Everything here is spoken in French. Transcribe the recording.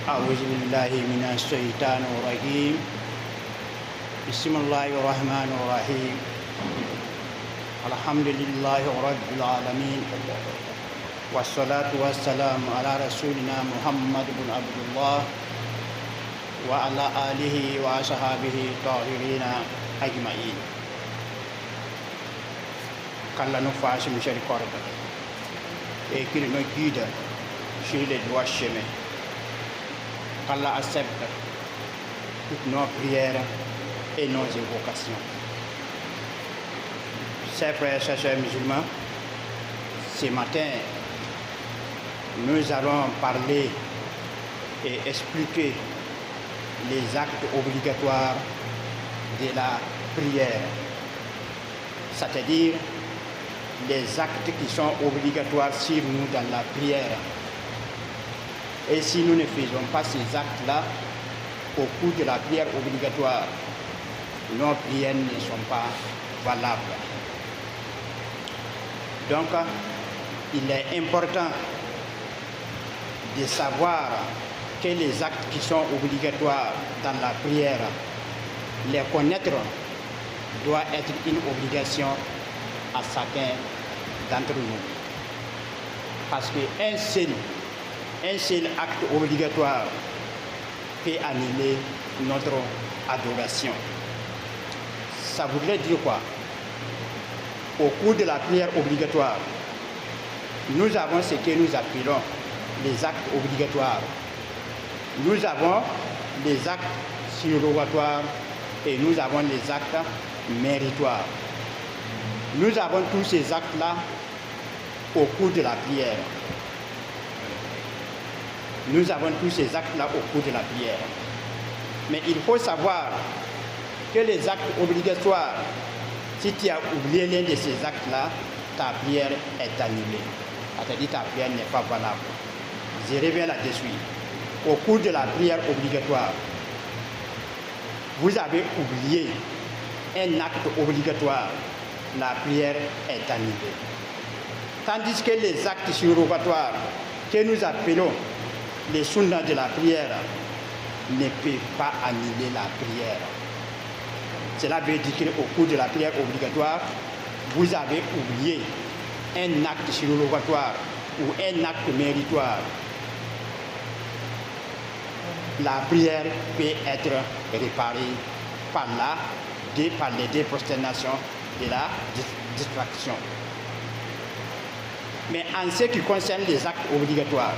أعوذ بالله من الشيطان الرجيم بسم الله الرحمن الرحيم الحمد لله رب العالمين والصلاة والسلام على رسولنا محمد بن عبد الله وعلى آله وأصحابه الطاهرين أجمعين. Qu'Allah nous fasse miséricorde et qu'il nous guide sur les droits chemins. Qu'Allah accepte toutes nos prières et nos invocations. Chers frères et sœurs musulmans, ce matin, nous allons parler et expliquer les actes obligatoires de la prière, c'est-à-dire les actes qui sont obligatoires sur nous dans la prière. Et si nous ne faisons pas ces actes-là au cours de la prière obligatoire, nos prières ne sont pas valables. Donc, il est important de savoir que les actes qui sont obligatoires dans la prière, les connaître doit être une obligation à chacun d'entre nous. Parce qu'un seul acte obligatoire peut annuler notre adoration. Ça voudrait dire quoi? Au cours de la prière obligatoire, nous avons ce que nous appelons les actes obligatoires. Nous avons les actes surrogatoires et nous avons les actes méritoires. Nous avons tous ces actes-là au cours de la prière. Nous avons tous ces actes-là au cours de la prière. Mais il faut savoir que les actes obligatoires, si tu as oublié l'un de ces actes-là, ta prière est annulée. C'est-à-dire ta prière n'est pas valable. Je reviens là-dessus. Au cours de la prière obligatoire, vous avez oublié un acte obligatoire, la prière est annulée. Tandis que les actes surrogatoires que nous appelons les sunnas de la prière ne peuvent pas annuler la prière. Cela veut dire qu'au cours de la prière obligatoire, vous avez oublié un acte surrogatoire ou un acte méritoire. La prière peut être réparée par les deux prosternations de la distraction. Mais en ce qui concerne les actes obligatoires,